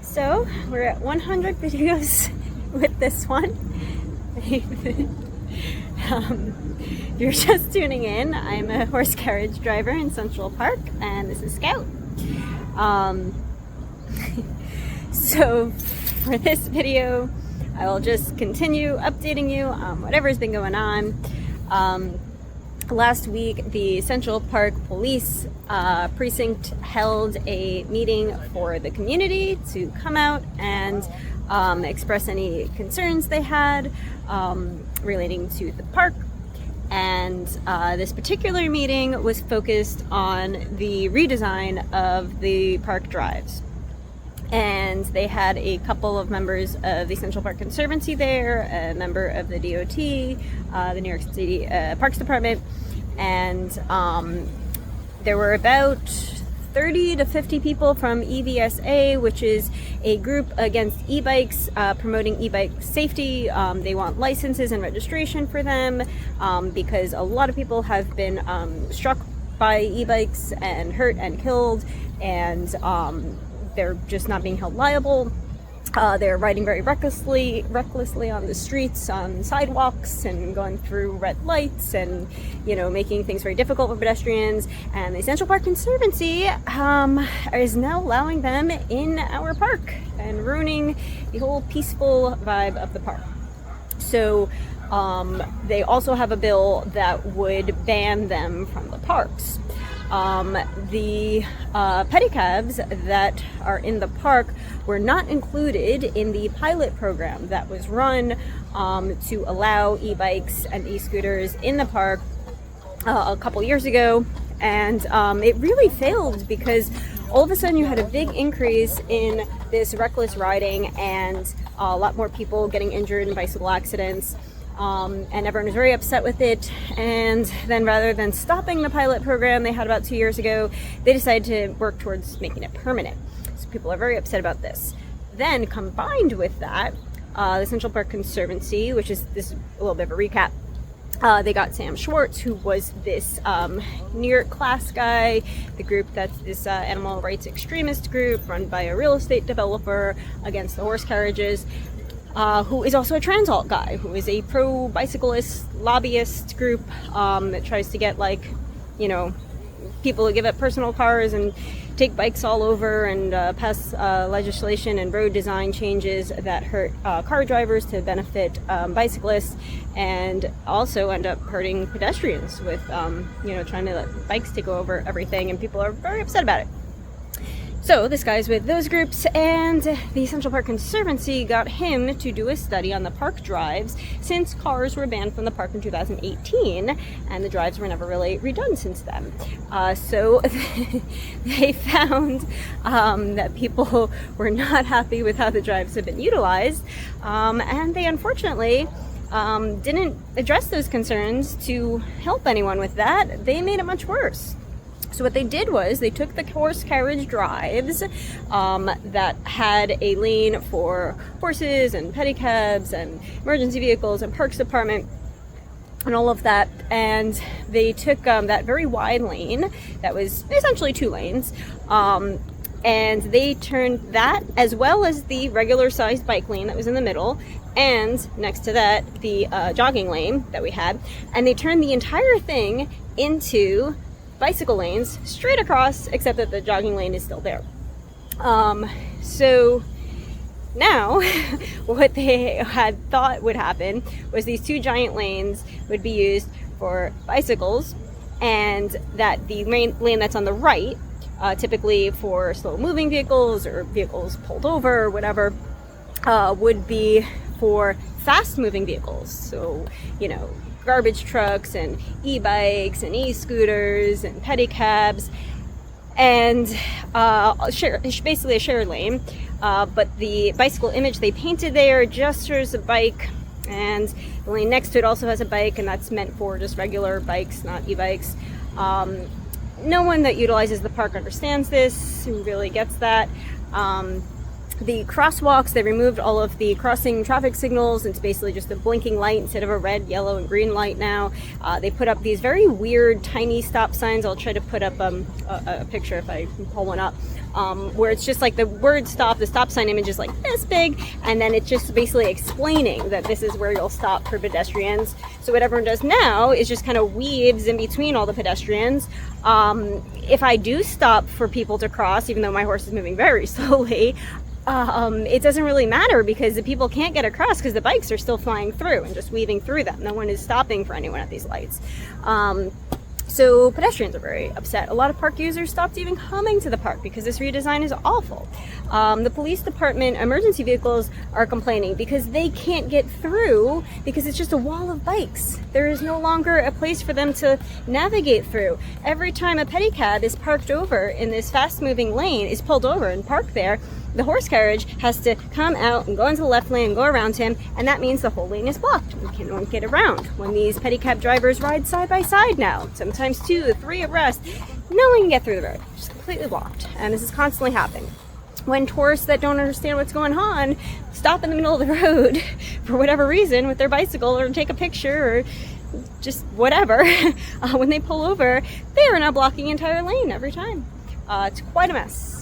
So we're at 100 videos with this one. If you're just tuning in, I'm a horse carriage driver in Central Park, and this is Scout. So for this video, I will just continue updating you on whatever's been going on. Last week, the Central Park Police Precinct held a meeting for the community to come out and express any concerns they had relating to the park. And this particular meeting was focused on the redesign of the park drives. And they had a couple of members of the Central Park Conservancy there, a member of the DOT, the New York City Parks Department, and there were about 30 to 50 people from EVSA, which is a group against e-bikes, promoting e-bike safety. They want licenses and registration for them because a lot of people have been struck by e-bikes and hurt and killed, and they're just not being held liable. They're riding very recklessly on the streets, on sidewalks, and going through red lights, and making things very difficult for pedestrians. And the Central Park Conservancy is now allowing them in our park and ruining the whole peaceful vibe of the park. So they also have a bill that would ban them from the parks. The pedicabs that are in the park were not included in the pilot program that was run to allow e-bikes and e-scooters in the park a couple years ago, and it really failed because all of a sudden you had a big increase in this reckless riding and a lot more people getting injured in bicycle accidents. And everyone was very upset with it, and then rather than stopping the pilot program they had about 2 years ago, they decided to work towards making it permanent. So people are very upset about this. Then combined with that, the Central Park Conservancy, which is this a little bit of a recap, they got Sam Schwartz, who was this New York class guy, the group that's this animal rights extremist group run by a real estate developer against the horse carriages. Who is also a trans alt guy, who is a pro-bicyclist lobbyist group that tries to get, people to give up personal cars and take bikes all over and pass legislation and road design changes that hurt car drivers to benefit bicyclists, and also end up hurting pedestrians with, trying to let bikes take over everything, and people are very upset about it. So this guy's with those groups, and the Central Park Conservancy got him to do a study on the park drives since cars were banned from the park in 2018, and the drives were never really redone since then. So they found that people were not happy with how the drives have been utilized, and they unfortunately didn't address those concerns to help anyone with that. They made it much worse. So what they did was they took the horse carriage drives that had a lane for horses and pedicabs and emergency vehicles and parks department and all of that, and they took that very wide lane that was essentially 2 lanes, and they turned that, as well as the regular sized bike lane that was in the middle, and next to that the jogging lane that we had, and they turned the entire thing into bicycle lanes straight across, except that the jogging lane is still there. So now what they had thought would happen was these 2 giant lanes would be used for bicycles, and that the lane that's on the right, typically for slow moving vehicles or vehicles pulled over or whatever, would be for fast moving vehicles. So, garbage trucks and e-bikes and e-scooters and pedicabs, and basically a shared lane, but the bicycle image they painted there gestures a bike, and the lane next to it also has a bike, and that's meant for just regular bikes, not e-bikes. No one that utilizes the park understands this, who really gets that. the crosswalks. They removed all of the crossing traffic signals. It's basically just a blinking light instead of a red, yellow, and green light now. They put up these very weird tiny stop signs. I'll try to put up a picture if I can pull one up, where it's just like the word stop, the stop sign image is like this big, and then it's just basically explaining that this is where you'll stop for pedestrians. So what everyone does now is just kind of weaves in between all the pedestrians. If I do stop for people to cross, even though my horse is moving very slowly, it doesn't really matter because the people can't get across because the bikes are still flying through and just weaving through them. No one is stopping for anyone at these lights. So pedestrians are very upset. A lot of park users stopped even coming to the park because this redesign is awful. The police department emergency vehicles are complaining because they can't get through because it's just a wall of bikes. There is no longer a place for them to navigate through. Every time a pedicab is parked over in this fast-moving lane, is pulled over and parked there, the horse carriage has to come out and go into the left lane and go around him, and that means the whole lane is blocked. We can't get around. When these pedicab drivers ride side by side now, sometimes 2 or 3 abreast, no one can get through the road. It's completely blocked, and this is constantly happening. When tourists that don't understand what's going on stop in the middle of the road for whatever reason with their bicycle or take a picture or just whatever, when they pull over, they are now blocking the entire lane every time. It's quite a mess.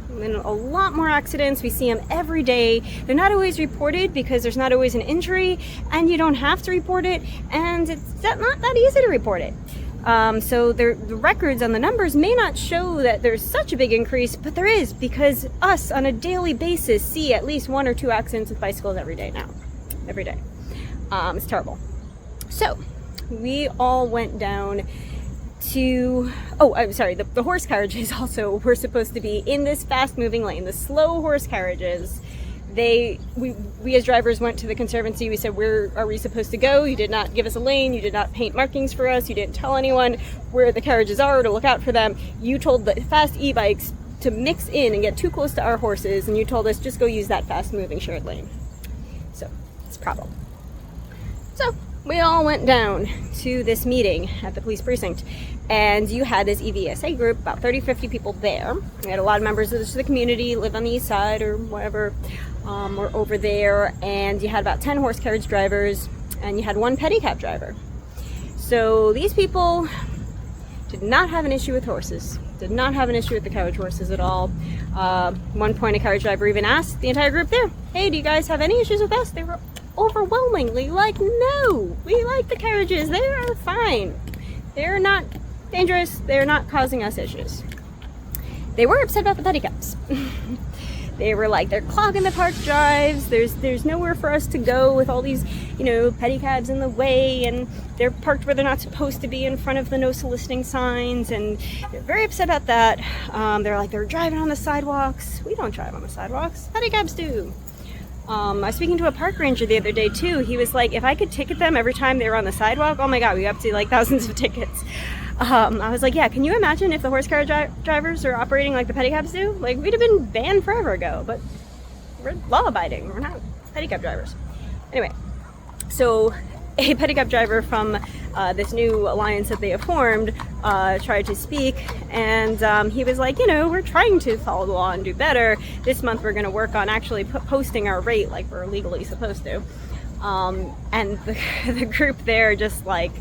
And a lot more accidents. We see them every day. They're not always reported because there's not always an injury, and you don't have to report it, and it's not that easy to report it. So the records on the numbers may not show that there's such a big increase, but there is, because us on a daily basis see at least 1 or 2 accidents with bicycles every day now. Every day. It's terrible. So we all went down to, I'm sorry, the horse carriages also were supposed to be in this fast moving lane. The slow horse carriages, we as drivers went to the Conservancy. We said, where are we supposed to go? You did not give us a lane. You did not paint markings for us. You didn't tell anyone where the carriages are to look out for them. You told the fast e-bikes to mix in and get too close to our horses, and you told us just go use that fast moving shared lane. So it's a problem. So we all went down to this meeting at the police precinct, and you had this EVSA group, about 30-50 people there. We had a lot of members of the community, live on the east side or whatever, or over there, and you had about 10 horse carriage drivers, and you had 1 pedicab driver. So these people did not have an issue with horses, did not have an issue with the carriage horses at all. One point, a carriage driver even asked the entire group there, hey, do you guys have any issues with us? They were overwhelmingly like, no, we like the carriages, they are fine, they're not dangerous, they're not causing us issues. They were upset about the pedicabs. They were like, they're clogging the park drives, there's nowhere for us to go with all these, pedicabs in the way, and they're parked where they're not supposed to be in front of the no soliciting signs, and they're very upset about that. They're like, they're driving on the sidewalks. We don't drive on the sidewalks, pedicabs do. I was speaking to a park ranger the other day too. He was like, if I could ticket them every time they were on the sidewalk, oh my god, we got up to like thousands of tickets. I was like, yeah, can you imagine if the horse carriage drivers are operating like the pedicabs do? Like, we'd have been banned forever ago, but we're law-abiding, we're not pedicab drivers. Anyway, so a pedicab driver from this new alliance that they have formed tried to speak, and he was like, we're trying to follow the law and do better. This month we're going to work on actually posting our rate like we're legally supposed to. And the group there just like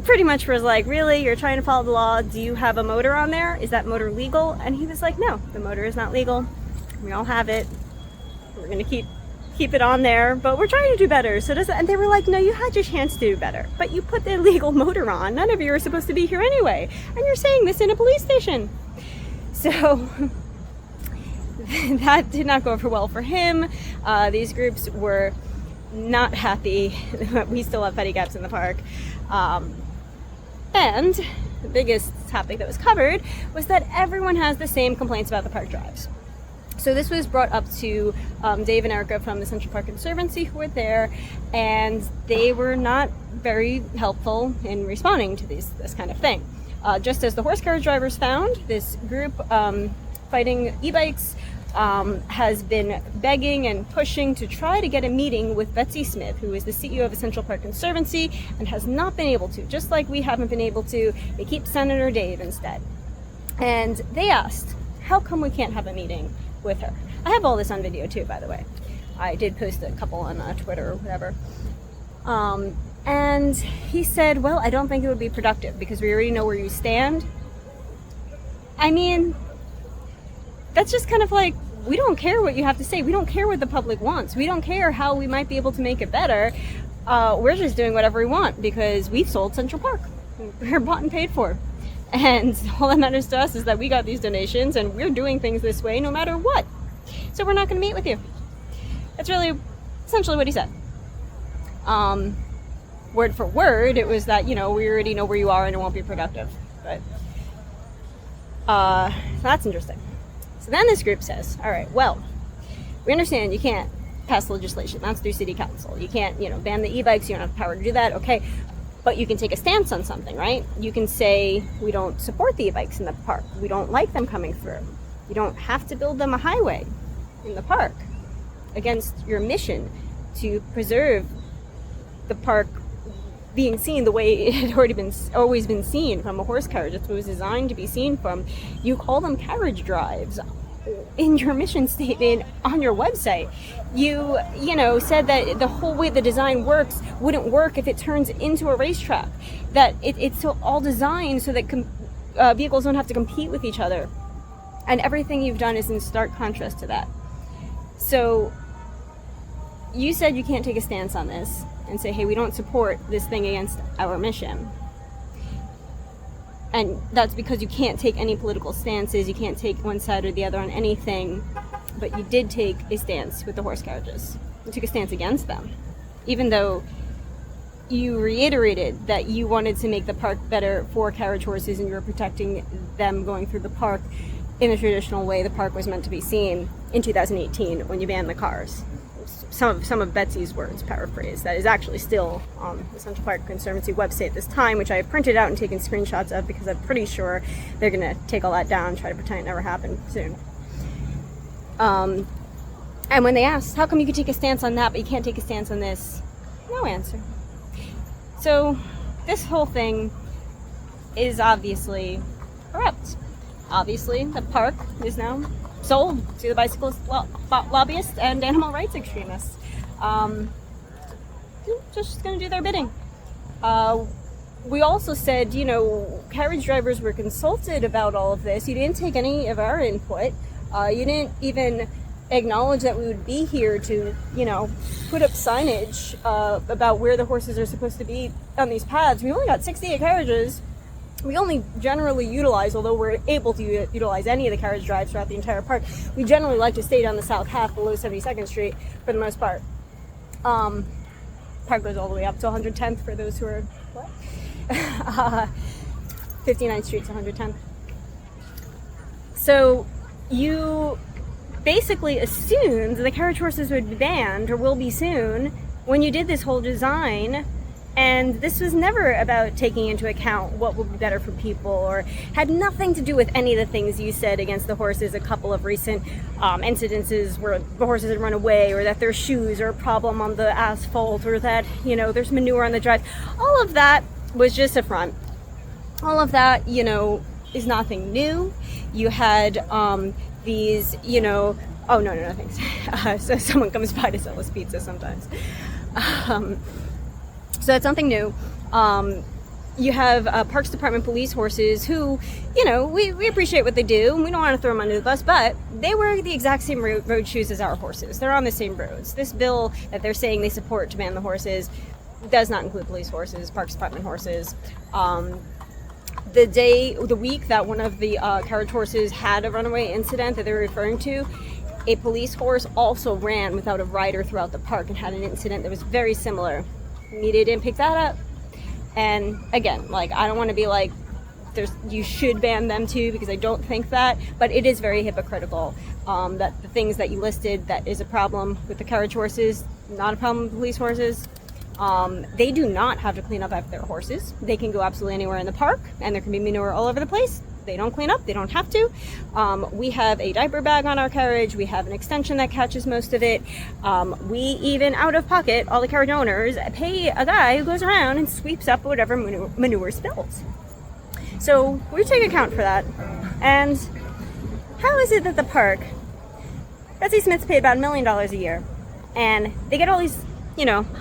pretty much was like, really, you're trying to follow the law? Do you have a motor on there? Is that motor legal? And he was like, no, the motor is not legal. We all have it. We're going to keep it on there, but we're trying to do better. So and they were like, no, you had your chance to do better, but you put the illegal motor on. None of you are supposed to be here anyway, and you're saying this in a police station. So that did not go over well for him. These groups were not happy that we still have pedicabs in the park. And the biggest topic that was covered was that everyone has the same complaints about the park drives. So this was brought up to Dave and Erica from the Central Park Conservancy, who were there, and they were not very helpful in responding to this kind of thing. Just as the horse carriage drivers found, this group fighting e-bikes has been begging and pushing to try to get a meeting with Betsy Smith, who is the CEO of the Central Park Conservancy, and has not been able to, just like we haven't been able to. They keep Senator Dave instead. And they asked, how come we can't have a meeting with her? I have all this on video too, by the way. I did post a couple on Twitter or whatever. And he said, well, I don't think it would be productive because we already know where you stand. I mean, that's just kind of like, we don't care what you have to say. We don't care what the public wants. We don't care how we might be able to make it better. We're just doing whatever we want because we've sold Central Park. We're bought and paid for. And all that matters to us is that we got these donations and we're doing things this way no matter what. So we're not going to meet with you. That's really essentially what he said. Word for word, it was that, we already know where you are and it won't be productive. But so that's interesting. So then this group says, all right, well, we understand you can't pass legislation. That's through city council. You can't, ban the e-bikes. You don't have the power to do that. Okay. But you can take a stance on something, right? You can say, we don't support the e-bikes in the park. We don't like them coming through. You don't have to build them a highway in the park against your mission to preserve the park being seen the way it had always been seen from a horse carriage. That's what it was designed to be seen from. You call them carriage drives in your mission statement on your website. You said that the whole way the design works wouldn't work if it turns into a racetrack. That it's all designed so that vehicles don't have to compete with each other. And everything you've done is in stark contrast to that. So you said you can't take a stance on this and say, hey, we don't support this thing against our mission. And that's because you can't take any political stances. You can't take one side or the other on anything. But you did take a stance with the horse carriages. You took a stance against them. Even though you reiterated that you wanted to make the park better for carriage horses and you were protecting them going through the park in the traditional way the park was meant to be seen in 2018 when you banned the cars. Some of Betsy's words, paraphrased, that is actually still on the Central Park Conservancy website at this time, which I have printed out and taken screenshots of because I'm pretty sure they're going to take all that down and try to pretend it never happened soon. And when they asked, how come you could take a stance on that but you can't take a stance on this? No answer. So this whole thing is obviously corrupt. Obviously, the park is now sold to the bicyclist lobbyists and animal rights extremists. Just going to do their bidding. We also said, carriage drivers were consulted about all of this. You didn't take any of our input. You didn't even acknowledge that we would be here to, put up signage about where the horses are supposed to be on these paths. We only got 68 carriages. We only generally utilize, although we're able to utilize any of the carriage drives throughout the entire park, we generally like to stay down the south half below 72nd Street for the most part. Park goes all the way up to 110th for those who are, 59th Street to 110th. So you basically assumed the carriage horses would be banned, or will be soon, when you did this whole design. And this was never about taking into account what would be better for people, or had nothing to do with any of the things you said against the horses. A couple of recent incidences where the horses had run away, or that their shoes are a problem on the asphalt, or that, there's manure on the drive. All of that was just a front. All of that, is nothing new. You had these, oh, no, thanks. So someone comes by to sell us pizza sometimes. So that's something new. You have Parks Department police horses who, we appreciate what they do, and we don't want to throw them under the bus, but they wear the exact same road shoes as our horses. They're on the same roads. This bill that they're saying they support to ban the horses does not include police horses, Parks Department horses. The week that one of the carriage horses had a runaway incident that they were referring to, a police horse also ran without a rider throughout the park and had an incident that was very similar. Media didn't pick that up. And again, I don't want to be like, you should ban them too, because I don't think that, but it is very hypocritical that the things that you listed that is a problem with the carriage horses, not a problem with police horses. They do not have to clean up after their horses. They can go absolutely anywhere in the park, and there can be manure all over the place. They don't clean up. They don't have to. We have a diaper bag on our carriage. We have an extension that catches most of it. We even, out of pocket, all the carriage owners pay a guy who goes around and sweeps up whatever manure spills. So we take account for that. And how is it that the park Bessie Smith's paid about $1 million a year, and they get all these,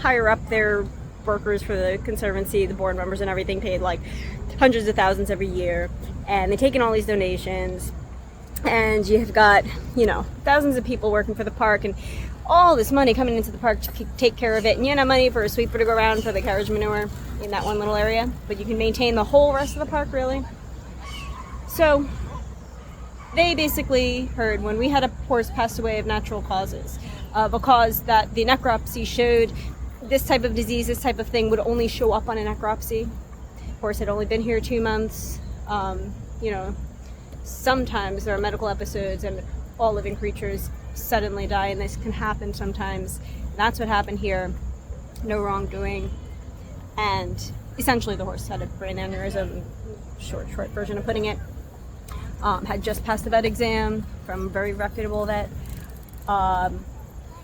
higher up their workers for the Conservancy, the board members and everything, paid like hundreds of thousands every year, and they take in all these donations, and you've got, thousands of people working for the park, and all this money coming into the park to take care of it, and you have money for a sweeper to go around for the carriage manure in that one little area, but you can maintain the whole rest of the park, really. So they basically heard when we had a horse pass away of natural causes, of a cause that the necropsy showed this type of disease, this type of thing would only show up on a necropsy. Horse had only been here 2 months. Sometimes there are medical episodes and all living creatures suddenly die, and this can happen sometimes. That's what happened here. No wrongdoing. And essentially the horse had a brain aneurysm, short version of putting it. Had just passed the vet exam from a very reputable vet.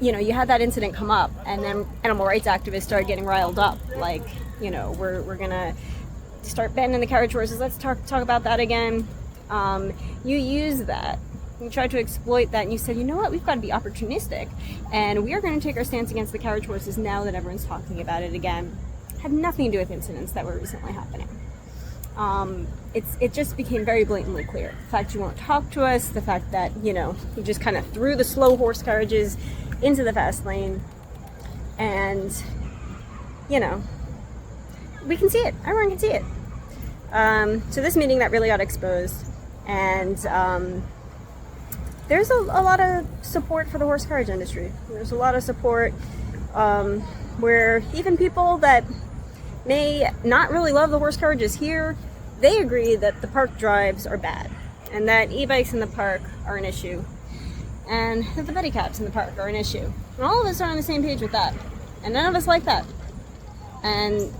You had that incident come up, and then animal rights activists started getting riled up. Like, we're gonna start banning the carriage horses. Let's talk about that again. You use that. You tried to exploit that, and you said, you know what, we've got to be opportunistic, and we are going to take our stance against the carriage horses now that everyone's talking about it again. Had nothing to do with incidents that were recently happening. It just became very blatantly clear. The fact you won't talk to us, the fact that, you just kind of threw the slow horse carriages into the fast lane, and, we can see it. Everyone can see it. So this meeting that really got exposed, and there's a lot of support for the horse carriage industry. There's a lot of support where even people that may not really love the horse carriages here, they agree that the park drives are bad, and that e-bikes in the park are an issue, and that the pedicabs in the park are an issue. And all of us are on the same page with that, and none of us like that. And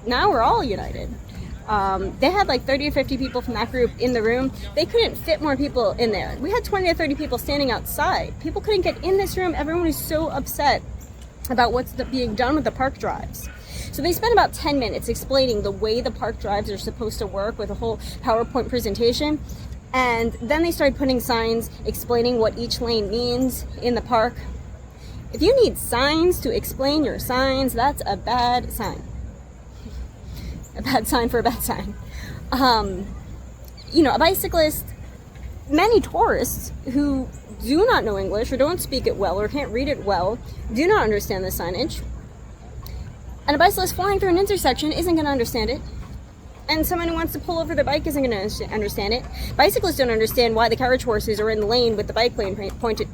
now we're all united. They had like 30 or 50 people from that group in the room. They couldn't fit more people in there. We had 20 to 30 people standing outside. People couldn't get in this room. Everyone was so upset about what's being done with the park drives. So they spent about 10 minutes explaining the way the park drives are supposed to work with a whole PowerPoint presentation. And then they started putting signs explaining what each lane means in the park. If you need signs to explain your signs, that's a bad sign. A bad sign for a bad sign. A bicyclist, many tourists who do not know English or don't speak it well or can't read it well, do not understand the signage. And a bicyclist flying through an intersection isn't going to understand it. And someone who wants to pull over their bike isn't going to understand it. Bicyclists don't understand why the carriage horses are in the lane with the bike lane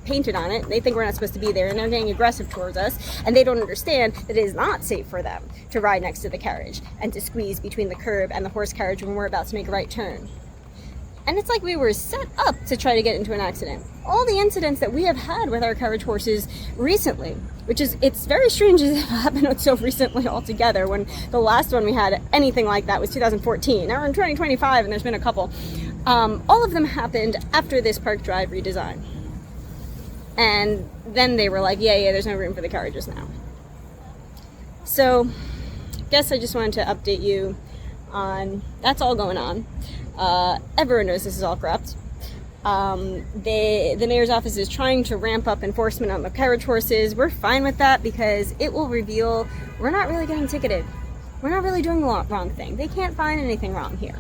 painted on it. They think we're not supposed to be there, and they're getting aggressive towards us. And they don't understand that it is not safe for them to ride next to the carriage and to squeeze between the curb and the horse carriage when we're about to make a right turn. And it's like we were set up to try to get into an accident. All the incidents that we have had with our carriage horses recently, it's very strange that it happened so recently altogether, when the last one we had anything like that was 2014. Now we're in 2025 and there's been a couple. All of them happened after this park drive redesign. And then they were like, yeah, there's no room for the carriages now. So, guess I just wanted to update you on that's all going on. Everyone knows this is all corrupt. The mayor's office is trying to ramp up enforcement on the carriage horses. We're fine with that because it will reveal we're not really getting ticketed. We're not really doing the wrong thing. They can't find anything wrong here.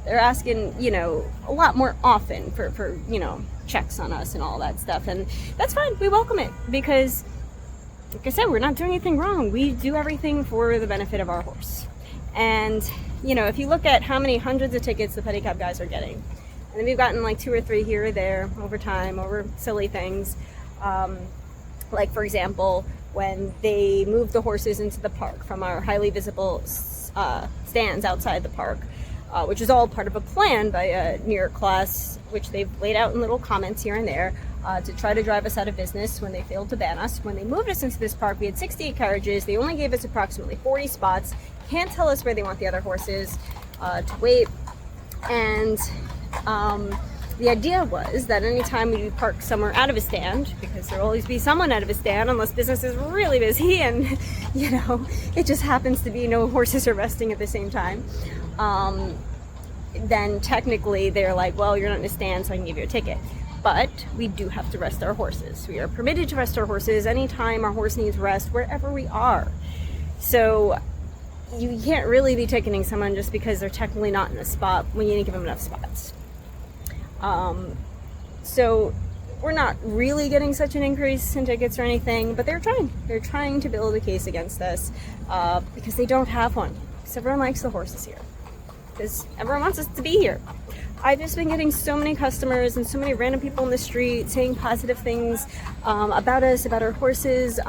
They're asking, a lot more often for checks on us and all that stuff. And that's fine. We welcome it because, like I said, we're not doing anything wrong. We do everything for the benefit of our horse. And if you look at how many hundreds of tickets the pedicab guys are getting, and then we've gotten like 2 or 3 here or there over time, over silly things. Like, for example, when they moved the horses into the park from our highly visible stands outside the park, which is all part of a plan by a New York class, which they've laid out in little comments here and there, to try to drive us out of business when they failed to ban us. When they moved us into this park, we had 68 carriages. They only gave us approximately 40 spots. Can't tell us where they want the other horses to wait. And the idea was that anytime we park somewhere out of a stand, because there will always be someone out of a stand unless business is really busy and, it just happens to be no horses are resting at the same time, then technically they're like, well, you're not in a stand, so I can give you a ticket. but we do have to rest our horses. We are permitted to rest our horses anytime our horse needs rest, wherever we are. So you can't really be ticketing someone just because they're technically not in the spot when you didn't give them enough spots. So we're not really getting such an increase in tickets or anything, but they're trying to build a case against us because they don't have one. Because everyone likes the horses here, because everyone wants us to be here. I've just been getting so many customers and so many random people in the street saying positive things about us, about our horses,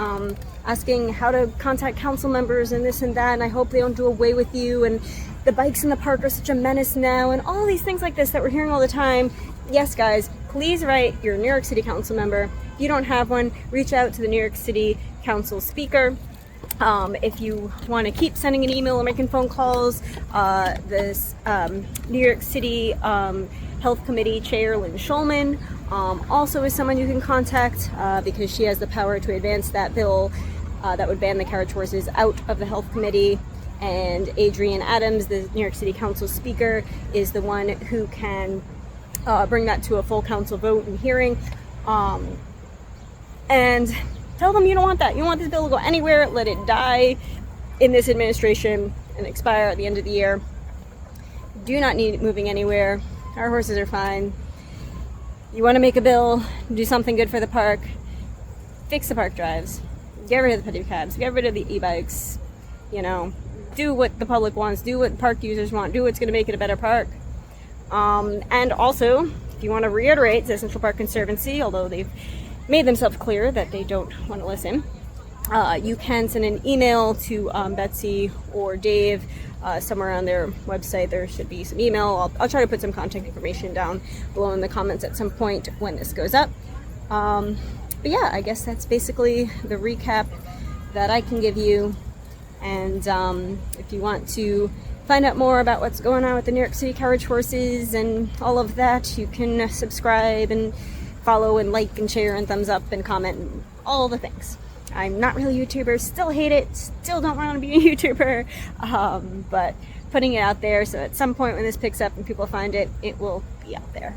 asking how to contact council members and this and that, and I hope they don't do away with you, and the bikes in the park are such a menace now, and all these things like this that we're hearing all the time. Yes, guys, please write your New York City Council member. If you don't have one, reach out to the New York City Council speaker. If you want to keep sending an email or making phone calls, this New York City Health Committee Chair Lynn Schulman also is someone you can contact because she has the power to advance that bill that would ban the carriage horses out of the Health Committee. And Adrienne Adams, the New York City Council speaker, is the one who can bring that to a full council vote and hearing. And tell them you don't want that. You don't want this bill to go anywhere. Let it die in this administration and expire at the end of the year. Do not need it moving anywhere. Our horses are fine. You want to make a bill, do something good for the park, fix the park drives, get rid of the pedicabs, get rid of the e-bikes, do what the public wants, do what park users want, do what's going to make it a better park. And also, if you want to reiterate the Central Park Conservancy, although they've made themselves clear that they don't want to listen, you can send an email to Betsy or Dave. Somewhere on their website there should be some email. I'll try to put some contact information down below in the comments at some point when this goes up. But yeah, I guess that's basically the recap that I can give you. And if you want to find out more about what's going on with the New York City carriage horses and all of that, you can subscribe and follow and like and share and thumbs up and comment and all the things. I'm not really a YouTuber, still hate it, still don't want to be a YouTuber, but putting it out there so at some point when this picks up and people find it, it will be out there.